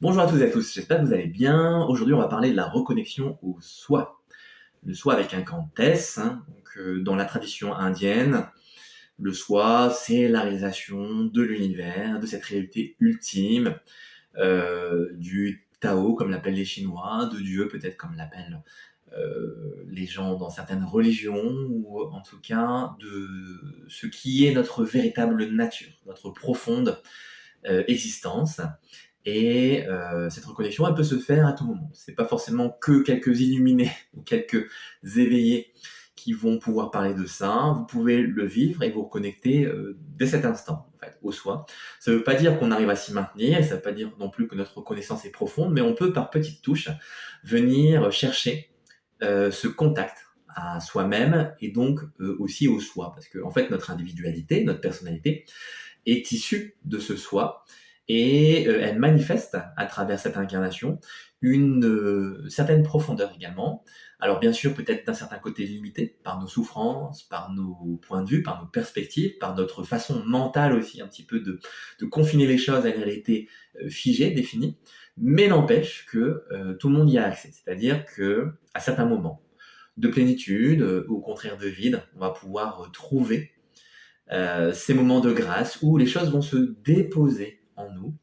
Bonjour à toutes et à tous, j'espère que vous allez bien. Aujourd'hui, on va parler de la reconnexion au soi. Le soi avec un grand S, hein. Dans la tradition indienne, le soi, c'est la réalisation de l'univers, de cette réalité ultime, du Tao, comme l'appellent les Chinois, de Dieu, peut-être comme l'appellent les gens dans certaines religions, ou en tout cas de ce qui est notre véritable nature, notre profonde existence. Et cette reconnexion, elle peut se faire à tout moment. C'est pas forcément que quelques illuminés ou quelques éveillés qui vont pouvoir parler de ça. Vous pouvez le vivre et vous reconnecter dès cet instant, en fait, au soi. Ça veut pas dire qu'on arrive à s'y maintenir, et ça veut pas dire non plus que notre reconnaissance est profonde, mais on peut par petites touches venir chercher ce contact à soi-même et donc aussi au soi. Parce que en fait, notre individualité, notre personnalité est issue de ce soi et elle manifeste à travers cette incarnation une certaine profondeur également. Alors bien sûr, peut-être d'un certain côté limité par nos souffrances, par nos points de vue, par nos perspectives, par notre façon mentale aussi un petit peu de confiner les choses à une réalité figée, définie, mais n'empêche que tout le monde y a accès. C'est-à-dire que à certains moments de plénitude, au contraire de vide, on va pouvoir trouver ces moments de grâce où les choses vont se déposer en nous.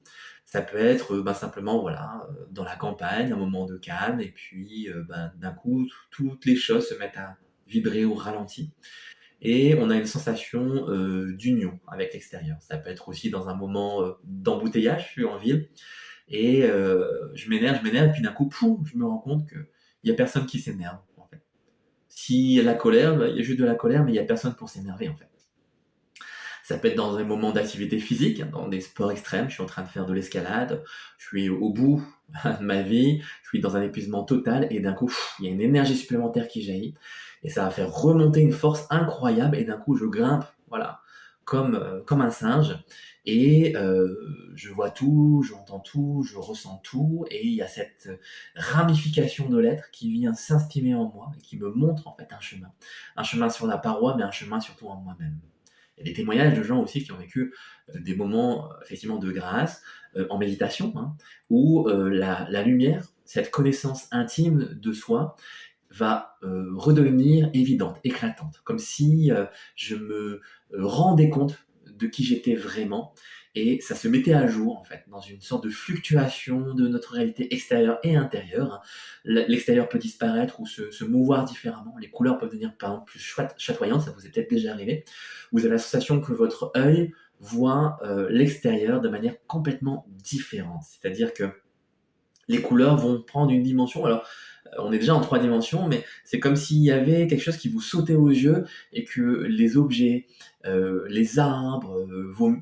Ça peut être simplement voilà, dans la campagne, un moment de calme, et puis d'un coup, toutes les choses se mettent à vibrer au ralenti. Et on a une sensation d'union avec l'extérieur. Ça peut être aussi dans un moment d'embouteillage, je suis en ville, et je m'énerve, et puis d'un coup, pouf, je me rends compte qu'il n'y a personne qui s'énerve, en fait. S'il y a la colère, il y a juste de la colère, mais il n'y a personne pour s'énerver, en fait. Ça peut être dans un moment d'activité physique, hein, dans des sports extrêmes. Je suis en train de faire de l'escalade, je suis au bout de ma vie, je suis dans un épuisement total et d'un coup, il y a une énergie supplémentaire qui jaillit et ça va faire remonter une force incroyable et d'un coup, je grimpe, voilà, comme un singe et je vois tout, j'entends tout, je ressens tout et il y a cette ramification de l'être qui vient s'instimer en moi et qui me montre en fait un chemin sur la paroi, mais un chemin surtout en moi-même. Il y a des témoignages de gens aussi qui ont vécu des moments effectivement de grâce en méditation, hein, où la lumière, cette connaissance intime de soi, va redevenir évidente, éclatante, comme si je me rendais compte de qui j'étais vraiment et ça se mettait à jour en fait dans une sorte de fluctuation de notre réalité extérieure et intérieure, hein. L'extérieur peut disparaître ou se mouvoir différemment, les couleurs peuvent devenir par exemple plus chatoyantes, ça vous est peut-être déjà arrivé. Vous avez la sensation que votre œil voit l'extérieur de manière complètement différente, c'est-à-dire que les couleurs vont prendre une dimension. Alors, on est déjà en 3 dimensions, mais c'est comme s'il y avait quelque chose qui vous sautait aux yeux et que les objets, les arbres,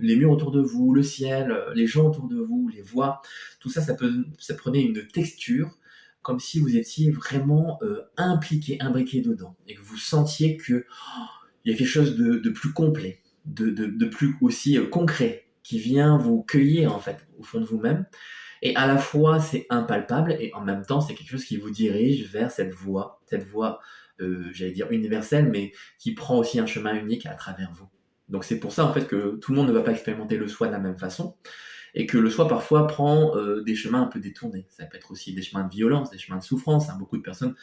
les murs autour de vous, le ciel, les gens autour de vous, les voix, tout ça, ça prenait une texture comme si vous étiez vraiment impliqué, imbriqué dedans et que vous sentiez que il y a quelque chose de plus complet, de plus aussi concret qui vient vous cueillir en fait au fond de vous-même et à la fois, c'est impalpable et en même temps, c'est quelque chose qui vous dirige vers cette voie, j'allais dire universelle, mais qui prend aussi un chemin unique à travers vous. Donc c'est pour ça, en fait, que tout le monde ne va pas expérimenter le soi de la même façon et que le soi, parfois, prend des chemins un peu détournés. Ça peut être aussi des chemins de violence, des chemins de souffrance, hein. Beaucoup de personnes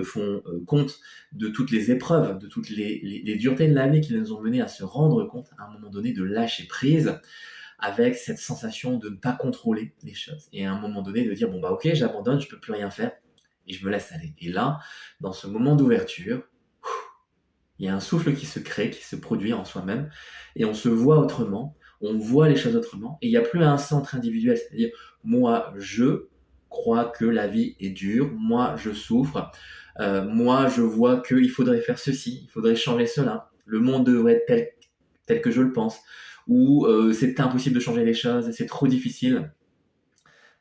font compte de toutes les épreuves, de toutes les duretés de la vie qui les ont menés à se rendre compte, à un moment donné, de lâcher prise avec cette sensation de ne pas contrôler les choses. Et à un moment donné, de dire, bon bah ok, j'abandonne, je peux plus rien faire, et je me laisse aller. Et là, dans ce moment d'ouverture, il y a un souffle qui se crée, qui se produit en soi-même, et on se voit autrement, on voit les choses autrement, et il n'y a plus un centre individuel, c'est-à-dire, moi, je crois que la vie est dure, moi, je souffre, moi, je vois qu'il faudrait faire ceci, il faudrait changer cela, le monde devrait être tel que je le pense, ou c'est impossible de changer les choses, c'est trop difficile,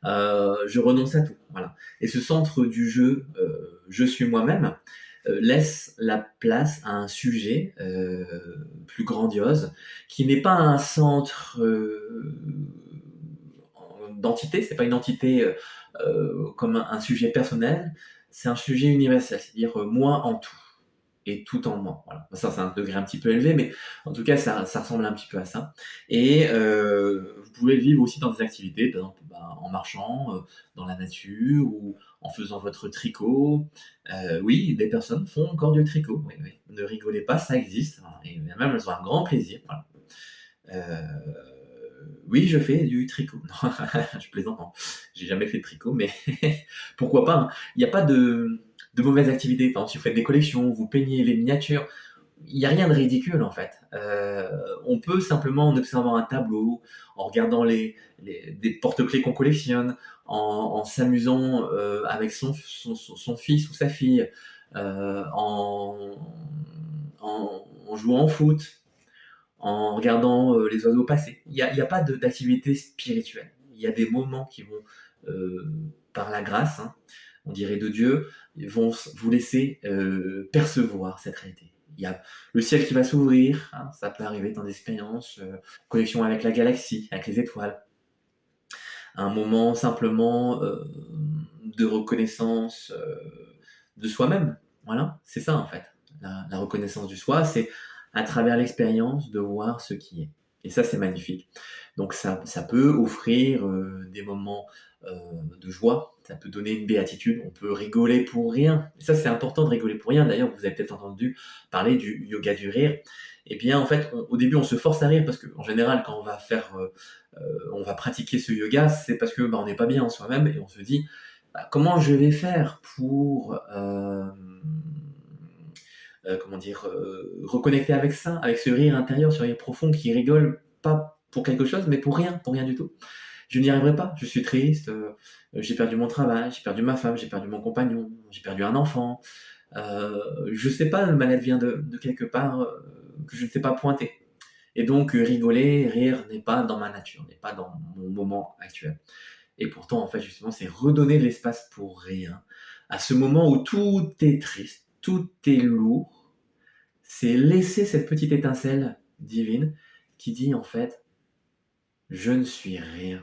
je renonce à tout. Voilà. Et ce centre du jeu, je suis moi-même, laisse la place à un sujet plus grandiose, qui n'est pas un centre d'entité, c'est pas une entité comme un sujet personnel, c'est un sujet universel, c'est-à-dire moi en tout. et tout en moi. Voilà. Ça, c'est un degré un petit peu élevé, mais en tout cas, ça ressemble un petit peu à ça. Et vous pouvez le vivre aussi dans des activités, par exemple en marchant dans la nature ou en faisant votre tricot. Oui, des personnes font encore du tricot. Oui, oui. Ne rigolez pas, ça existe. Hein, et même, elles ont un grand plaisir. Voilà. Oui, je fais du tricot. Non, je plaisante, non. J'ai jamais fait de tricot, mais pourquoi pas, hein. Il n'y a pas de mauvaises activités. Par exemple, si vous faites des collections, vous peignez les miniatures, il n'y a rien de ridicule en fait. On peut simplement en observant un tableau, en regardant des porte-clés qu'on collectionne, en s'amusant avec son fils ou sa fille, en jouant au foot, en regardant les oiseaux passer. Il y a pas d'activité spirituelle. Il y a des moments qui vont, par la grâce, hein, on dirait de Dieu, ils vont vous laisser percevoir cette réalité. Il y a le ciel qui va s'ouvrir, hein, ça peut arriver dans des expériences, connexion avec la galaxie, avec les étoiles. Un moment simplement de reconnaissance de soi-même. Voilà, c'est ça en fait. La reconnaissance du soi, c'est à travers l'expérience de voir ce qui est. Et ça, c'est magnifique. Donc ça peut offrir des moments de joie, ça peut donner une béatitude, on peut rigoler pour rien. Et ça, c'est important de rigoler pour rien. D'ailleurs, vous avez peut-être entendu parler du yoga du rire. Eh bien, en fait, au début, on se force à rire parce qu'en général, quand on va pratiquer ce yoga, c'est parce que on n'est pas bien en soi-même et on se dit comment je vais faire pour comment dire, reconnecter avec ça, avec ce rire intérieur, ce rire profond qui rigole pas pour quelque chose, mais pour rien du tout. Je n'y arriverai pas, je suis triste, j'ai perdu mon travail, j'ai perdu ma femme, j'ai perdu mon compagnon, j'ai perdu un enfant. Je sais pas, le mal-être vient de quelque part que je ne sais pas pointer. Et donc, rigoler, rire n'est pas dans ma nature, n'est pas dans mon moment actuel. Et pourtant, en fait, justement, c'est redonner de l'espace pour rien. À ce moment où tout est triste, tout est lourd, c'est laisser cette petite étincelle divine qui dit, en fait, je ne suis rien.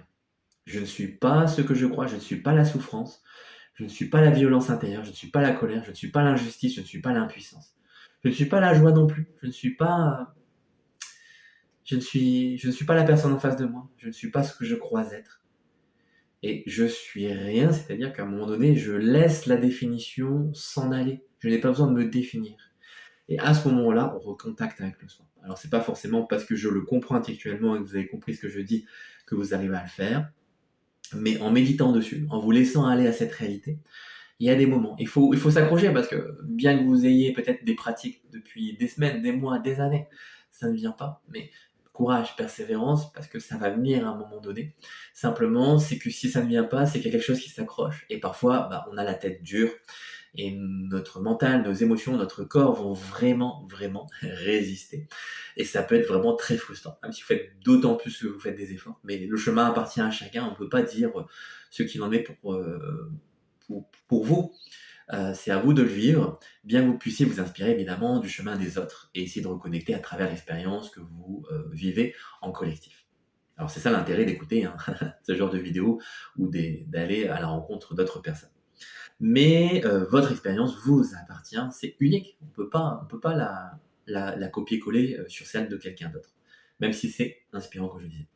Je ne suis pas ce que je crois, je ne suis pas la souffrance, je ne suis pas la violence intérieure, je ne suis pas la colère, je ne suis pas l'injustice, je ne suis pas l'impuissance. Je ne suis pas la joie non plus. Je ne suis pas la personne en face de moi. Je ne suis pas ce que je crois être. Et je suis rien, c'est-à-dire qu'à un moment donné, je laisse la définition s'en aller. Je n'ai pas besoin de me définir. Et à ce moment-là, on recontacte avec le soi. Alors, c'est pas forcément parce que je le comprends intellectuellement et que vous avez compris ce que je dis que vous arrivez à le faire, mais en méditant dessus, en vous laissant aller à cette réalité, il y a des moments. Il faut s'accrocher parce que bien que vous ayez peut-être des pratiques depuis des semaines, des mois, des années, ça ne vient pas. Mais courage, persévérance, parce que ça va venir à un moment donné. Simplement, c'est que si ça ne vient pas, c'est qu'il y a quelque chose qui s'accroche. Et parfois, on a la tête dure et notre mental, nos émotions, notre corps vont vraiment, vraiment résister. Et ça peut être vraiment très frustrant, même si vous faites d'autant plus que vous faites des efforts. Mais le chemin appartient à chacun. On ne peut pas dire ce qu'il en est pour vous. C'est à vous de le vivre, bien que vous puissiez vous inspirer évidemment du chemin des autres et essayer de reconnecter à travers l'expérience que vous vivez en collectif. Alors c'est ça l'intérêt d'écouter ce genre de vidéos ou d'aller à la rencontre d'autres personnes. Mais votre expérience vous appartient, c'est unique. On peut pas la copier-coller sur celle de quelqu'un d'autre, même si c'est inspirant comme je disais.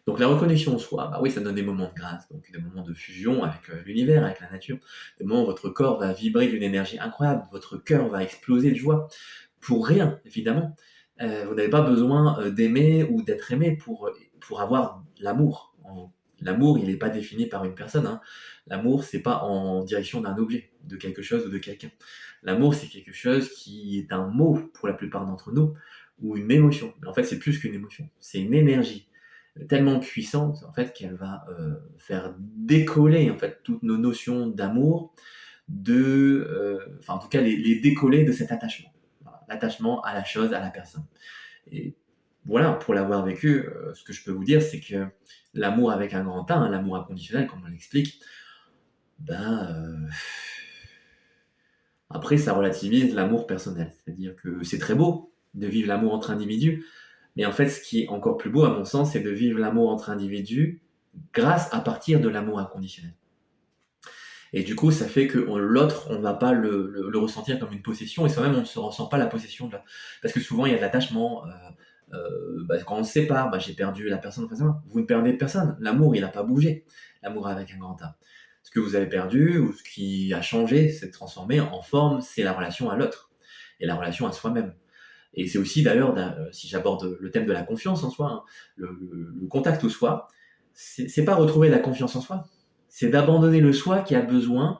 Donc la reconnexion au soi, oui, ça donne des moments de grâce, donc des moments de fusion avec l'univers, avec la nature, des moments où votre corps va vibrer d'une énergie incroyable, votre cœur va exploser de joie, pour rien, évidemment. Vous n'avez pas besoin d'aimer ou d'être aimé pour avoir l'amour. L'amour, il n'est pas défini par une personne. Hein. L'amour, c'est pas en direction d'un objet, de quelque chose ou de quelqu'un. L'amour, c'est quelque chose qui est un mot pour la plupart d'entre nous, ou une émotion. Mais en fait, c'est plus qu'une émotion, c'est une énergie tellement puissante en fait qu'elle va faire décoller en fait toutes nos notions d'amour, en tout cas les décoller de cet attachement, voilà, l'attachement à la chose, à la personne. Et voilà, pour l'avoir vécu, ce que je peux vous dire, c'est que l'amour avec un grand A, hein, l'amour inconditionnel, comme on l'explique, après ça relativise l'amour personnel, c'est-à-dire que c'est très beau de vivre l'amour entre individus. Mais en fait, ce qui est encore plus beau, à mon sens, c'est de vivre l'amour entre individus grâce à partir de l'amour inconditionnel. Et du coup, ça fait que l'autre, on va pas le ressentir comme une possession, et soi-même, on ne se ressent pas la possession de la... Parce que souvent, il y a de l'attachement. Quand on se sépare, j'ai perdu la personne en face de moi. Vous ne perdez personne. L'amour, il n'a pas bougé. L'amour avec un grand A. Ce que vous avez perdu, ou ce qui a changé, s'est transformé en forme, c'est la relation à l'autre. Et la relation à soi-même. Et c'est aussi d'ailleurs, si j'aborde le thème de la confiance en soi, hein, le contact au soi, c'est pas retrouver la confiance en soi, c'est d'abandonner le soi qui a besoin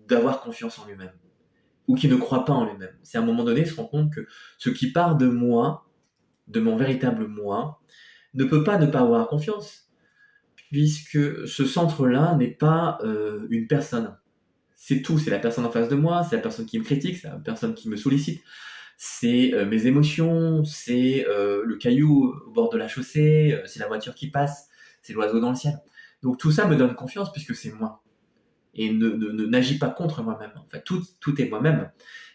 d'avoir confiance en lui-même, ou qui ne croit pas en lui-même. C'est à un moment donné se rendre compte que ce qui part de moi, de mon véritable moi, ne peut pas ne pas avoir confiance, puisque ce centre-là n'est pas une personne. C'est tout, c'est la personne en face de moi, c'est la personne qui me critique, c'est la personne qui me sollicite, c'est mes émotions, c'est le caillou au bord de la chaussée, c'est la voiture qui passe, c'est l'oiseau dans le ciel. Donc tout ça me donne confiance puisque c'est moi. Et n'agis pas contre moi-même. En fait, tout est moi-même.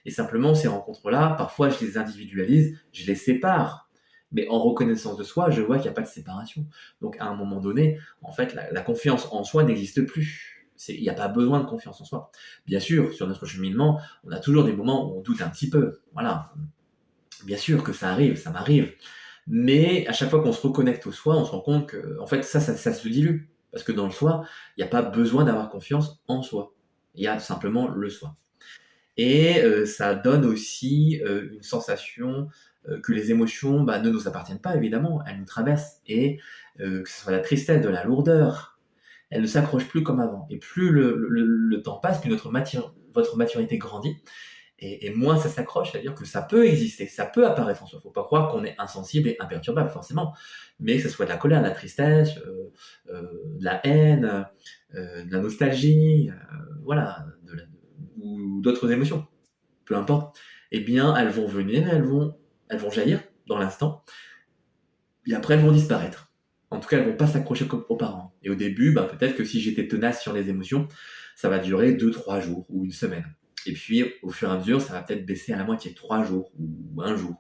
Et simplement, ces rencontres-là, parfois, je les individualise, je les sépare. Mais en reconnaissance de soi, je vois qu'il n'y a pas de séparation. Donc, à un moment donné, en fait, la confiance en soi n'existe plus. Il n'y a pas besoin de confiance en soi. Bien sûr, sur notre cheminement, on a toujours des moments où on doute un petit peu. Voilà. Bien sûr que ça arrive, ça m'arrive. Mais à chaque fois qu'on se reconnecte au soi, on se rend compte que, en fait, ça se dilue. Parce que dans le soi, il n'y a pas besoin d'avoir confiance en soi. Il y a simplement le soi. Et ça donne aussi une sensation que les émotions ne nous appartiennent pas, évidemment. Elles nous traversent. Et que ce soit la tristesse, de la lourdeur, elles ne s'accrochent plus comme avant. Et plus le temps passe, plus votre maturité grandit. Et moins ça s'accroche, c'est-à-dire que ça peut exister, ça peut apparaître en soi. Il ne faut pas croire qu'on est insensible et imperturbable, forcément. Mais que ce soit de la colère, de la tristesse, de la haine, de la nostalgie, voilà, ou d'autres émotions, peu importe, eh bien, elles vont venir, elles vont jaillir dans l'instant, et après, elles vont disparaître. En tout cas, elles ne vont pas s'accrocher comme auparavant. Et au début, peut-être que si j'étais tenace sur les émotions, ça va durer 2-3 jours ou une semaine. Et puis, au fur et à mesure, ça va peut-être baisser à la moitié, 3 jours ou 1 jour.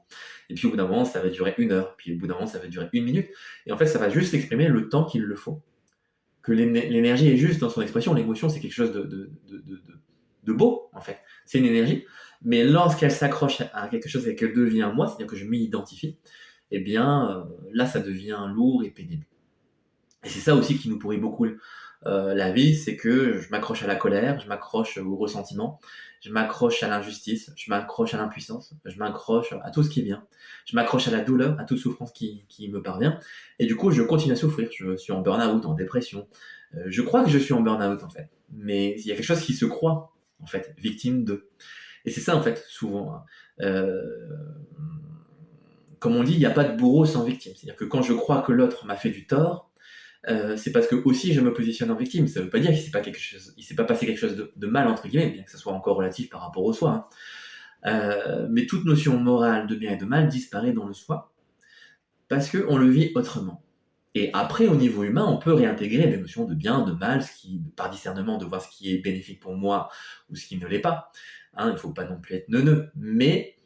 Et puis, au bout d'un moment, ça va durer 1 heure. Puis, au bout d'un moment, ça va durer 1 minute. Et en fait, ça va juste exprimer le temps qu'il le faut. Que l'énergie est juste dans son expression. L'émotion, c'est quelque chose de beau, en fait. C'est une énergie. Mais lorsqu'elle s'accroche à quelque chose et qu'elle devient moi, c'est-à-dire que je m'y identifie, eh bien, là, ça devient lourd et pénible. Et c'est ça aussi qui nous pourrit beaucoup la vie, c'est que je m'accroche à la colère, je m'accroche au ressentiment, je m'accroche à l'injustice, je m'accroche à l'impuissance, je m'accroche à tout ce qui vient, je m'accroche à la douleur, à toute souffrance qui me parvient, et du coup je continue à souffrir, je suis en burn-out, en dépression, je crois que je suis en burn-out en fait, mais il y a quelque chose qui se croit en fait, victime de. Et c'est ça en fait, souvent, hein. Comme on dit, il n'y a pas de bourreau sans victime, c'est-à-dire que quand je crois que l'autre m'a fait du tort, c'est parce que aussi je me positionne en victime. Ça ne veut pas dire qu'il ne s'est pas passé quelque chose de mal, entre guillemets, bien que ce soit encore relatif par rapport au soi, hein. Mais toute notion morale de bien et de mal disparaît dans le soi, parce qu'on le vit autrement. Et après, au niveau humain, on peut réintégrer des notions de bien, de mal, par discernement, de voir ce qui est bénéfique pour moi ou ce qui ne l'est pas. Hein, il ne faut pas non plus être neuneux, mais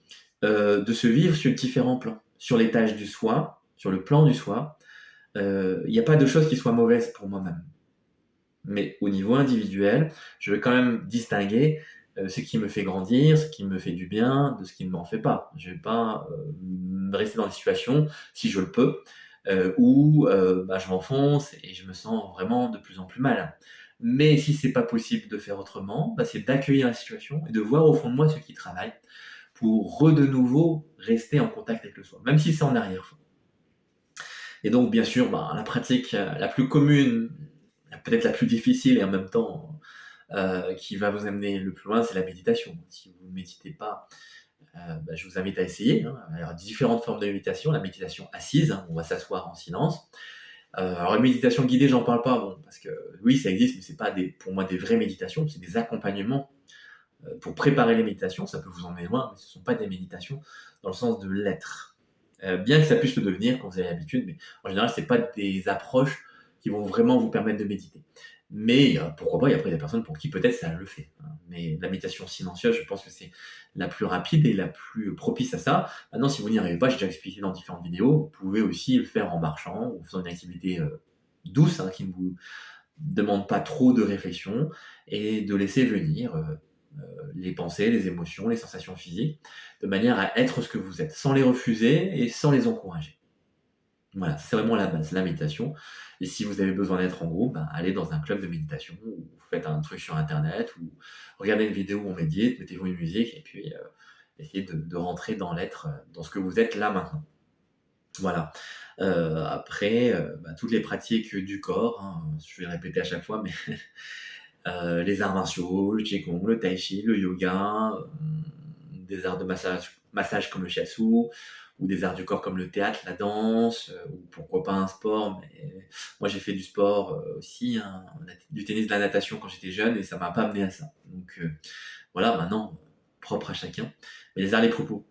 de se vivre sur différents plans. Sur l'étage du soi, sur le plan du soi, il n'y a pas de choses qui soient mauvaises pour moi-même. Mais au niveau individuel, je vais quand même distinguer ce qui me fait grandir, ce qui me fait du bien, de ce qui ne m'en fait pas. Je ne vais pas rester dans des situations, si je le peux, où je m'enfonce et je me sens vraiment de plus en plus mal. Mais si c'est pas possible de faire autrement, c'est d'accueillir la situation et de voir au fond de moi ce qui travaille pour de nouveau rester en contact avec le soi, même si c'est en arrière-fond. Et donc, bien sûr, la pratique la plus commune, peut-être la plus difficile et en même temps qui va vous amener le plus loin, c'est la méditation. Si vous ne méditez pas, je vous invite à essayer, hein. Il y a différentes formes de méditation. La méditation assise, hein, on va s'asseoir en silence. Alors, la méditation guidée, j'en parle pas, parce que oui, ça existe, mais c'est pas pour moi des vraies méditations, c'est des accompagnements pour préparer les méditations. Ça peut vous emmener loin, mais ce ne sont pas des méditations dans le sens de l'être. Bien que ça puisse le devenir quand vous avez l'habitude, mais en général, ce n'est pas des approches qui vont vraiment vous permettre de méditer. Mais pourquoi pas, il y a après des personnes pour qui peut-être ça le fait, hein. Mais la méditation silencieuse, je pense que c'est la plus rapide et la plus propice à ça. Maintenant, si vous n'y arrivez pas, j'ai déjà expliqué dans différentes vidéos, vous pouvez aussi le faire en marchant ou en faisant une activité douce, hein, qui ne vous demande pas trop de réflexion et de laisser venir les pensées, les émotions, les sensations physiques, de manière à être ce que vous êtes, sans les refuser et sans les encourager. Voilà, c'est vraiment la base, la méditation. Et si vous avez besoin d'être en groupe, ben, allez dans un club de méditation, ou vous faites un truc sur internet, ou regardez une vidéo où on médite, mettez-vous une musique, et puis essayez de rentrer dans l'être, dans ce que vous êtes là maintenant. Voilà. Après, toutes les pratiques du corps, hein, je vais le répéter à chaque fois, mais les arts martiaux, le qigong, le tai chi, le yoga, des arts de massage comme le shiatsu, ou des arts du corps comme le théâtre, la danse, ou pourquoi pas un sport. Mais moi, j'ai fait du sport aussi, hein, du tennis, de la natation quand j'étais jeune, et ça m'a pas amené à ça. Donc voilà, maintenant, propre à chacun. Mais les arts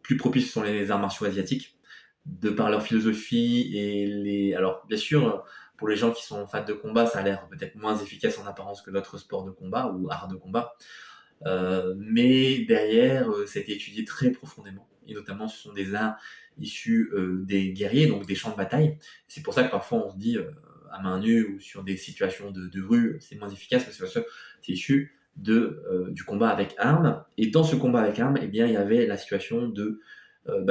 plus propices sont les arts martiaux asiatiques, de par leur philosophie et les. Alors, bien sûr, pour les gens qui sont fans de combat, ça a l'air peut-être moins efficace en apparence que d'autres sports de combat ou arts de combat. Mais derrière, ça a été étudié très profondément. Et notamment, ce sont des arts issus des guerriers, donc des champs de bataille. C'est pour ça que parfois on se dit à main nue ou sur des situations de rue, c'est moins efficace parce que c'est issu du combat avec armes. Et dans ce combat avec armes, eh bien, il y avait la situation de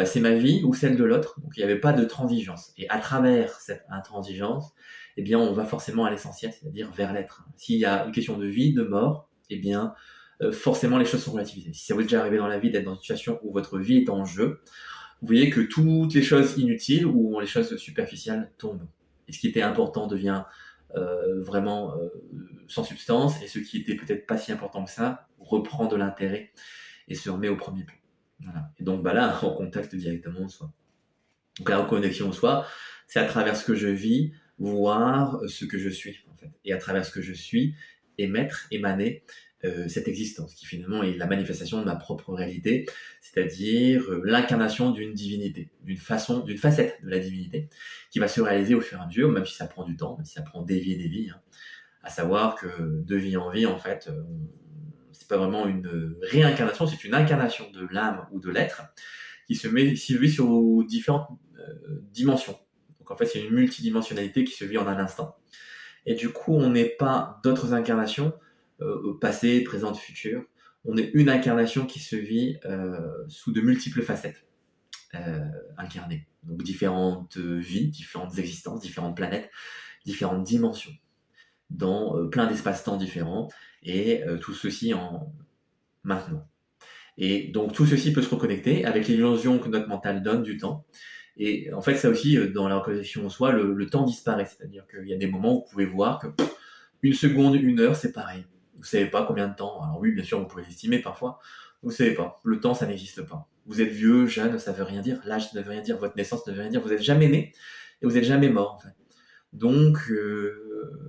c'est ma vie ou celle de l'autre. Donc il n'y avait pas de transigence. Et à travers cette intransigeance, eh bien, on va forcément à l'essentiel, c'est-à-dire vers l'être. S'il y a une question de vie, de mort, eh bien, forcément les choses sont relativisées. Si ça vous est déjà arrivé dans la vie d'être dans une situation où votre vie est en jeu, vous voyez que toutes les choses inutiles ou les choses superficielles tombent. Et ce qui était important devient vraiment sans substance, et ce qui était peut-être pas si important que ça reprend de l'intérêt et se remet au premier plan. Voilà. Et donc là, on contacte directement au soi. Donc la reconnexion au soi, c'est à travers ce que je vis, voir ce que je suis, en fait. Et à travers ce que je suis, émaner cette existence, qui finalement est la manifestation de ma propre réalité, c'est-à-dire l'incarnation d'une divinité, d'une facette de la divinité, qui va se réaliser au fur et à mesure, même si ça prend du temps, même si ça prend des vies et des vies. Hein. À savoir que de vie en vie, en fait, c'est pas vraiment une réincarnation, c'est une incarnation de l'âme ou de l'être qui se vit sur différentes dimensions. Donc en fait, c'est une multidimensionnalité qui se vit en un instant. Et du coup, on n'est pas d'autres incarnations, passé, présente, future. On est une incarnation qui se vit sous de multiples facettes incarnées. Donc différentes vies, différentes existences, différentes planètes, différentes dimensions, dans plein d'espaces-temps différents, et tout ceci en maintenant. Et donc tout ceci peut se reconnecter avec l'illusion que notre mental donne du temps. Et en fait, ça aussi, dans la reconnexion au soi, le temps disparaît. C'est-à-dire qu'il y a des moments où vous pouvez voir que une seconde, une heure, c'est pareil. Vous savez pas combien de temps. Alors oui, bien sûr, vous pouvez l'estimer parfois. Vous savez pas. Le temps, ça n'existe pas. Vous êtes vieux, jeune, ça veut rien dire. L'âge ne veut rien dire. Votre naissance ne veut rien dire. Vous n'êtes jamais né et vous n'êtes jamais mort, en fait. Donc,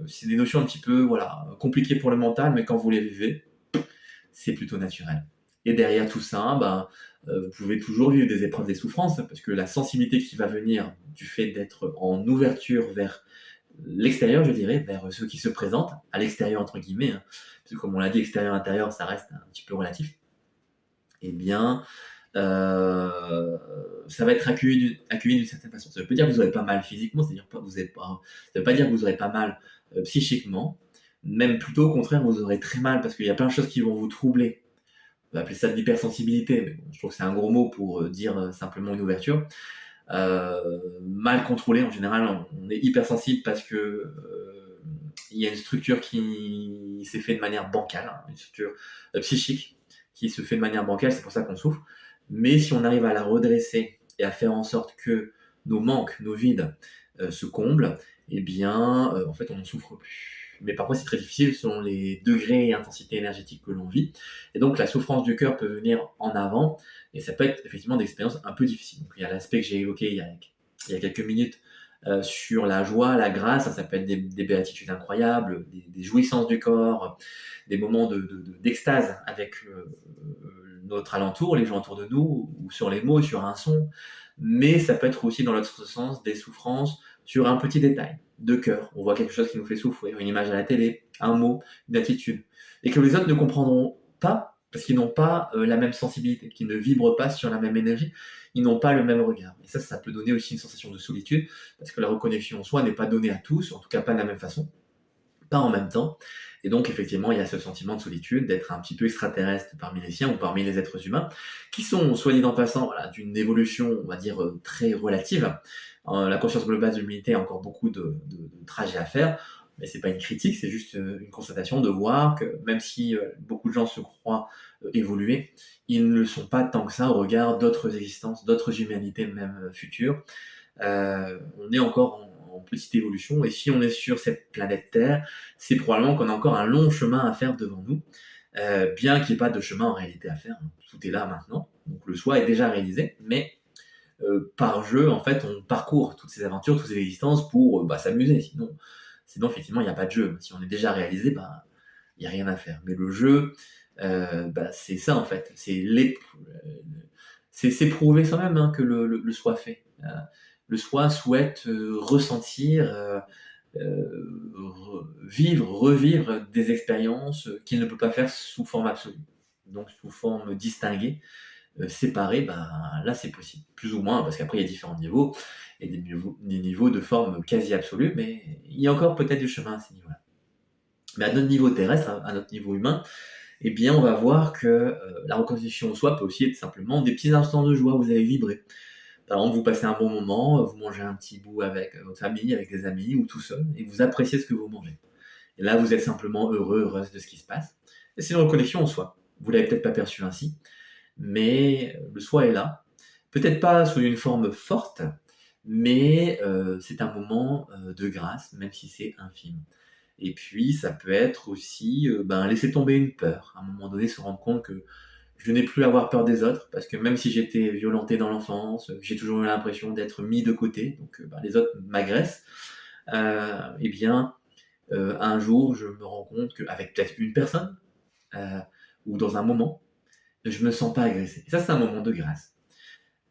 c'est des notions un petit peu compliquées pour le mental, mais quand vous les vivez, c'est plutôt naturel. Et derrière tout ça, vous pouvez toujours vivre des épreuves, des souffrances, parce que la sensibilité qui va venir du fait d'être en ouverture vers l'extérieur, je dirais, vers ceux qui se présentent, à l'extérieur entre guillemets, hein, parce que comme on l'a dit, extérieur-intérieur, ça reste un petit peu relatif, eh bien, ça va être accueilli d'une certaine façon. Ça ne veut pas dire que vous aurez pas mal physiquement, ça ne veut pas dire que vous aurez pas mal psychiquement, même plutôt au contraire, vous aurez très mal, parce qu'il y a plein de choses qui vont vous troubler. On va appeler ça de l'hypersensibilité, mais bon, je trouve que c'est un gros mot pour dire simplement une ouverture. Mal contrôlé en général, on est hypersensible parce que il y a une structure qui s'est faite de manière bancale, hein, une structure psychique qui se fait de manière bancale, c'est pour ça qu'on souffre. Mais si on arrive à la redresser et à faire en sorte que nos manques, nos vides se comblent, eh bien, en fait, on ne souffre plus. Mais parfois, c'est très difficile selon les degrés et intensité énergétique que l'on vit. Et donc, la souffrance du cœur peut venir en avant, et ça peut être effectivement des expériences un peu difficiles. Donc, il y a l'aspect que j'ai évoqué il y a quelques minutes sur la joie, la grâce, ça peut être des béatitudes incroyables, des jouissances du corps, des moments d'extase avec notre alentour, les gens autour de nous, ou sur les mots, sur un son. Mais ça peut être aussi dans l'autre sens des souffrances sur un petit détail de cœur. On voit quelque chose qui nous fait souffrir, une image à la télé, un mot, une attitude, et que les autres ne comprendront pas parce qu'ils n'ont pas la même sensibilité, qu'ils ne vibrent pas sur la même énergie, ils n'ont pas le même regard. Et ça peut donner aussi une sensation de solitude, parce que la reconnexion en soi n'est pas donnée à tous, en tout cas pas de la même façon. pas en même temps. Et donc, effectivement, il y a ce sentiment de solitude, d'être un petit peu extraterrestre parmi les siens ou parmi les êtres humains, qui sont, soit dit en passant, voilà, d'une évolution, on va dire, très relative. La conscience globale de l'humanité a encore beaucoup de trajets à faire, mais c'est pas une critique, c'est juste une constatation de voir que même si beaucoup de gens se croient évoluer, ils ne le sont pas tant que ça au regard d'autres existences, d'autres humanités même futures. On est encore en petite évolution, et si on est sur cette planète Terre, c'est probablement qu'on a encore un long chemin à faire devant nous, bien qu'il n'y ait pas de chemin en réalité à faire, hein. Tout est là maintenant, donc le soi est déjà réalisé, mais par jeu, en fait, on parcourt toutes ces aventures, toutes ces existences pour s'amuser, sinon effectivement, il n'y a pas de jeu. Si on est déjà réalisé, il n'y a rien à faire. Mais le jeu, c'est ça en fait, c'est s'éprouver soi-même, hein, que le soi fait. Le soi souhaite ressentir, vivre, revivre des expériences qu'il ne peut pas faire sous forme absolue. Donc sous forme distinguée, séparée, là c'est possible. Plus ou moins, parce qu'après il y a différents niveaux, et des niveaux de forme quasi absolue, mais il y a encore peut-être du chemin à ces niveaux-là. Mais à notre niveau terrestre, à notre niveau humain, eh bien, on va voir que la reconstitution en soi peut aussi être simplement des petits instants de joie où vous allez vibrer. Par exemple, vous passez un bon moment, vous mangez un petit bout avec votre famille, avec des amis ou tout seul, et vous appréciez ce que vous mangez. Et là, vous êtes simplement heureux, heureuse de ce qui se passe. Et c'est une reconnexion en soi. Vous l'avez peut-être pas perçu ainsi, mais le soi est là. Peut-être pas sous une forme forte, mais c'est un moment de grâce, même si c'est infime. Et puis, ça peut être aussi laisser tomber une peur. À un moment donné, se rendre compte que je n'ai plus à avoir peur des autres, parce que même si j'étais violenté dans l'enfance, j'ai toujours eu l'impression d'être mis de côté, donc les autres m'agressent, eh bien, un jour, je me rends compte qu'avec peut-être une personne, ou dans un moment, je me sens pas agressé. Et ça, c'est un moment de grâce.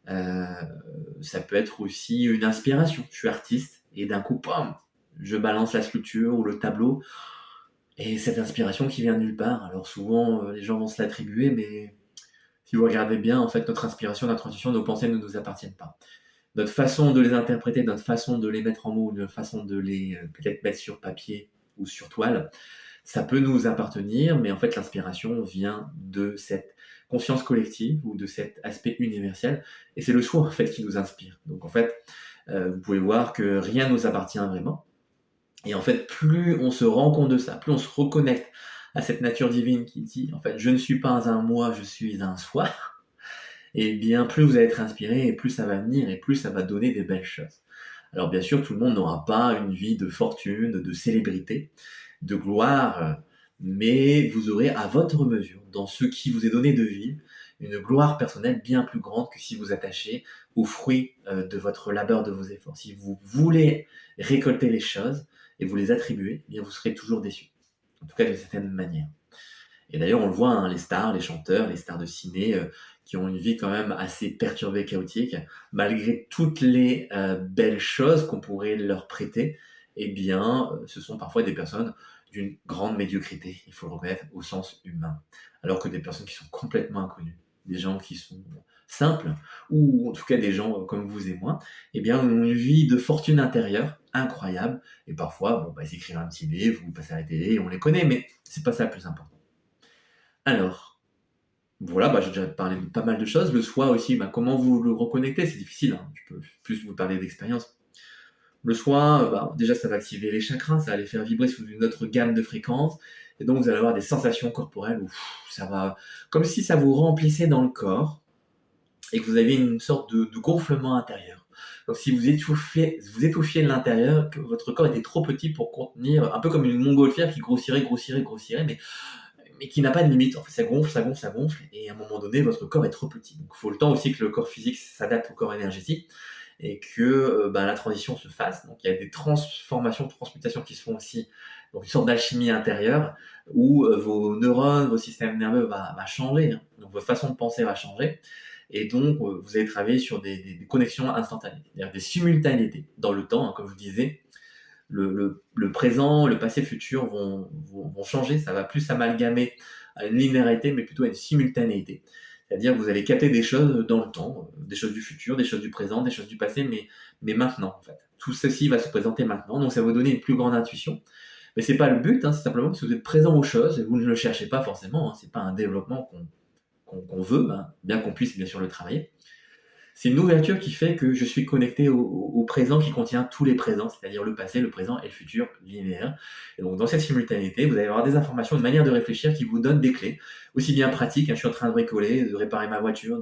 Ça peut être aussi une inspiration. Je suis artiste, et d'un coup, pam, je balance la sculpture ou le tableau, et cette inspiration qui vient de nulle part. Alors souvent, les gens vont se l'attribuer, mais si vous regardez bien, en fait, notre inspiration, notre intuition, nos pensées ne nous appartiennent pas. Notre façon de les interpréter, notre façon de les mettre en mots, notre façon de les peut-être mettre sur papier ou sur toile, ça peut nous appartenir, mais en fait, l'inspiration vient de cette conscience collective ou de cet aspect universel, et c'est le soi, en fait, qui nous inspire. Donc, en fait, vous pouvez voir que rien ne nous appartient vraiment, et en fait, plus on se rend compte de ça, plus on se reconnecte à cette nature divine qui dit, en fait, je ne suis pas un moi, je suis un soi, et bien plus vous allez être inspiré, et plus ça va venir, et plus ça va donner des belles choses. Alors bien sûr, tout le monde n'aura pas une vie de fortune, de célébrité, de gloire, mais vous aurez à votre mesure, dans ce qui vous est donné de vivre, une gloire personnelle bien plus grande que si vous attachez aux fruits de votre labeur, de vos efforts. Si vous voulez récolter les choses et vous les attribuer, eh bien vous serez toujours déçu. En tout cas, d'une certaine manière. Et d'ailleurs, on le voit, hein, les stars, les chanteurs, les stars de ciné, qui ont une vie quand même assez perturbée, chaotique, malgré toutes les belles choses qu'on pourrait leur prêter, eh bien, ce sont parfois des personnes d'une grande médiocrité, il faut le reconnaître, au sens humain. Alors que des personnes qui sont complètement inconnues, des gens qui sont simples, ou en tout cas des gens comme vous et moi, eh bien, ont une vie de fortune intérieure incroyable, et parfois, ils écrivent un petit livre, ou passent à la télé, on les connaît, mais c'est pas ça le plus important. Alors, voilà, j'ai déjà parlé de pas mal de choses. Le soi aussi, comment vous le reconnectez, c'est difficile, hein. Je peux plus vous parler d'expérience. Le soi, déjà, ça va activer les chakras, ça va les faire vibrer sous une autre gamme de fréquences, et donc vous allez avoir des sensations corporelles où ça va, comme si ça vous remplissait dans le corps, et que vous aviez une sorte de gonflement intérieur. Donc si vous étouffiez de l'intérieur, que votre corps était trop petit pour contenir, un peu comme une montgolfière qui grossirait, mais qui n'a pas de limite. En fait, ça gonfle, ça gonfle, ça gonfle, et à un moment donné, votre corps est trop petit. Donc, il faut le temps aussi que le corps physique s'adapte au corps énergétique, et que la transition se fasse. Donc, il y a des transformations, transmutations qui se font aussi, donc une sorte d'alchimie intérieure, où vos neurones, vos systèmes nerveux va changer, hein. Donc, votre façon de penser va changer, et donc, vous allez travailler sur des connexions instantanées, c'est-à-dire des simultanéités dans le temps, hein, comme je vous disais. Le présent, le passé, le futur vont changer, ça va plus s'amalgamer à une linéarité, mais plutôt à une simultanéité. C'est-à-dire que vous allez capter des choses dans le temps, des choses du futur, des choses du présent, des choses du passé, mais maintenant, en fait. Tout ceci va se présenter maintenant, donc ça va vous donner une plus grande intuition, Mais c'est pas le but, c'est simplement parce que vous êtes présent aux choses et vous ne le cherchez pas forcément, c'est pas un développement qu'on veut, bien qu'on puisse bien sûr le travailler. C'est une ouverture qui fait que je suis connecté au présent qui contient tous les présents, c'est-à-dire le passé, le présent et le futur linéaire. Et donc dans cette simultanéité, vous allez avoir des informations, une manière de réfléchir qui vous donne des clés, aussi bien pratiques, je suis en train de bricoler, de réparer ma voiture,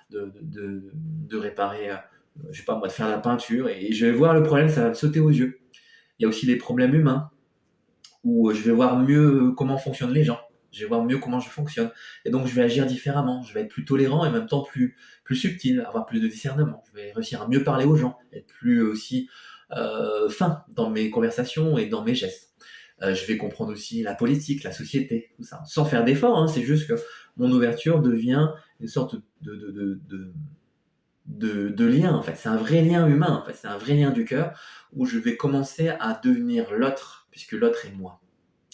de réparer, je sais pas moi, de faire la peinture, et je vais voir le problème, ça va me sauter aux yeux. Il y a aussi les problèmes humains, où je vais voir mieux comment fonctionnent les gens, je vais voir mieux comment je fonctionne, et donc je vais agir différemment, je vais être plus tolérant et en même temps plus subtil, avoir plus de discernement, je vais réussir à mieux parler aux gens, être plus aussi fin dans mes conversations et dans mes gestes. Je vais comprendre aussi la politique, la société, tout ça, sans faire d'efforts, c'est juste que mon ouverture devient une sorte de lien, en fait. C'est un vrai lien humain, en fait. C'est un vrai lien du cœur où je vais commencer à devenir l'autre, puisque l'autre est moi.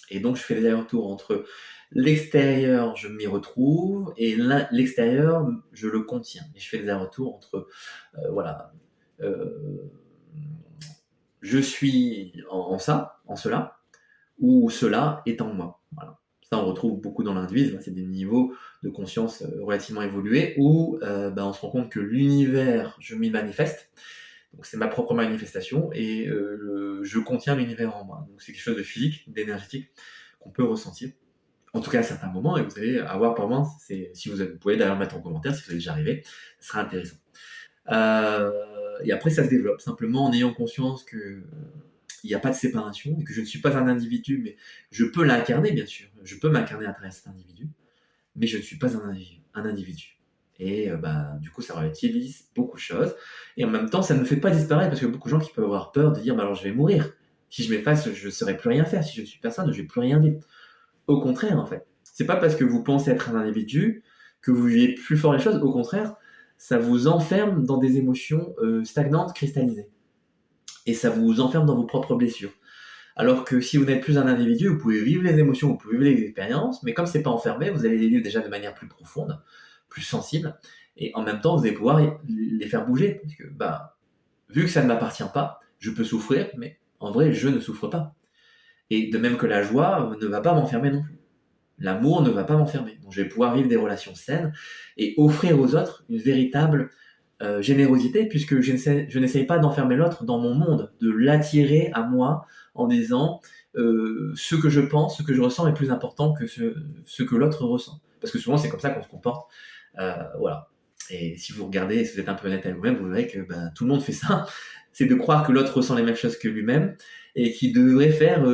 Et donc, je fais des allers-retours entre l'extérieur, je m'y retrouve, et l'extérieur, je le contiens. Et je fais des allers-retours entre, voilà, je suis en ça, en cela, ou cela est en moi. Voilà. Ça, on retrouve beaucoup dans l'hindouisme, c'est des niveaux de conscience relativement évolués où on se rend compte que l'univers, je m'y manifeste, donc c'est ma propre manifestation et je contiens l'univers en moi. Donc c'est quelque chose de physique, d'énergétique qu'on peut ressentir, en tout cas à certains moments, et vous allez avoir par moments, si vous pouvez d'ailleurs mettre en commentaire si vous êtes déjà arrivé, ce sera intéressant. Et après ça se développe, simplement en ayant conscience que il n'y a pas de séparation et que je ne suis pas un individu, mais je peux l'incarner, bien sûr. Je peux m'incarner à travers cet individu, mais je ne suis pas un individu. Et du coup, ça relativise beaucoup de choses. Et en même temps, ça ne me fait pas disparaître parce que beaucoup de gens qui peuvent avoir peur de dire alors je vais mourir. Si je m'efface, je ne saurais plus rien faire. Si je ne suis personne, je ne vais plus rien vivre. Au contraire, en fait. C'est pas parce que vous pensez être un individu que vous vivez plus fort les choses. Au contraire, ça vous enferme dans des émotions stagnantes, cristallisées. Et ça vous enferme dans vos propres blessures. Alors que si vous n'êtes plus un individu, vous pouvez vivre les émotions, vous pouvez vivre les expériences, mais comme c'est pas enfermé, vous allez les vivre déjà de manière plus profonde, plus sensible, et en même temps, vous allez pouvoir les faire bouger, parce que vu que ça ne m'appartient pas, je peux souffrir, mais en vrai, je ne souffre pas. Et de même que la joie ne va pas m'enfermer non plus. L'amour ne va pas m'enfermer. Donc je vais pouvoir vivre des relations saines et offrir aux autres une véritable générosité, puisque je n'essaye pas d'enfermer l'autre dans mon monde, de l'attirer à moi en disant ce que je pense, ce que je ressens est plus important que ce que l'autre ressent. Parce que souvent, c'est comme ça qu'on se comporte. Voilà. Et si vous regardez, si vous êtes un peu honnête avec vous-même, vous verrez que tout le monde fait ça. C'est de croire que l'autre ressent les mêmes choses que lui-même et qu'il devrait faire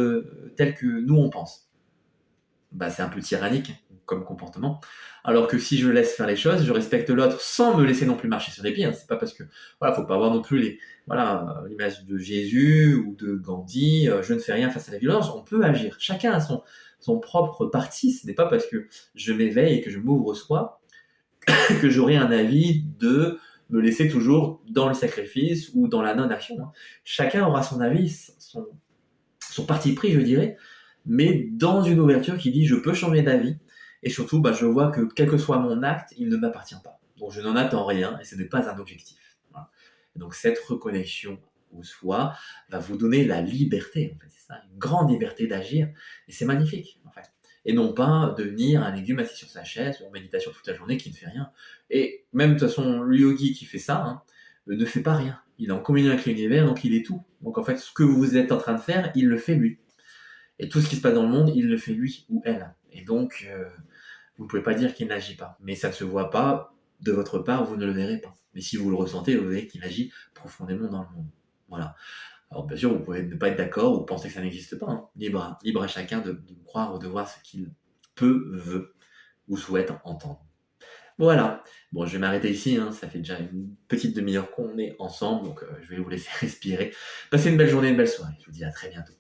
tel que nous, on pense. C'est un peu tyrannique comme comportement. Alors que si je laisse faire les choses, je respecte l'autre sans me laisser non plus marcher sur les pieds. C'est pas parce que faut pas avoir non plus l'image de Jésus ou de Gandhi. Je ne fais rien face à la violence. On peut agir. Chacun a son propre parti. Ce n'est pas parce que je m'éveille et que je m'ouvre au soi que j'aurai un avis de me laisser toujours dans le sacrifice ou dans la non-action. Chacun aura son avis, son parti pris, je dirais, mais dans une ouverture qui dit je peux changer d'avis, et surtout je vois que quel que soit mon acte, il ne m'appartient pas. Donc je n'en attends rien, et ce n'est pas un objectif. Voilà. Et donc cette reconnexion au soi va vous donner la liberté, en fait, c'est ça, une grande liberté d'agir, et c'est magnifique, en fait. Et non pas devenir un légume assis sur sa chaise, ou en méditation toute la journée, qui ne fait rien. Et même de toute façon, le yogi qui fait ça, ne fait pas rien. Il est en communion avec l'univers, donc il est tout. Donc en fait, ce que vous êtes en train de faire, il le fait lui. Et tout ce qui se passe dans le monde, il le fait lui ou elle. Et donc, vous ne pouvez pas dire qu'il n'agit pas. Mais ça ne se voit pas de votre part, vous ne le verrez pas. Mais si vous le ressentez, vous verrez qu'il agit profondément dans le monde. Voilà. Alors bien sûr, vous pouvez ne pas être d'accord ou penser que ça n'existe pas. Libre à chacun de croire ou de voir ce qu'il peut, veut ou souhaite entendre. Voilà. Bon, je vais m'arrêter ici. Ça fait déjà une petite demi-heure qu'on est ensemble, donc je vais vous laisser respirer. Passez une belle journée, une belle soirée. Je vous dis à très bientôt.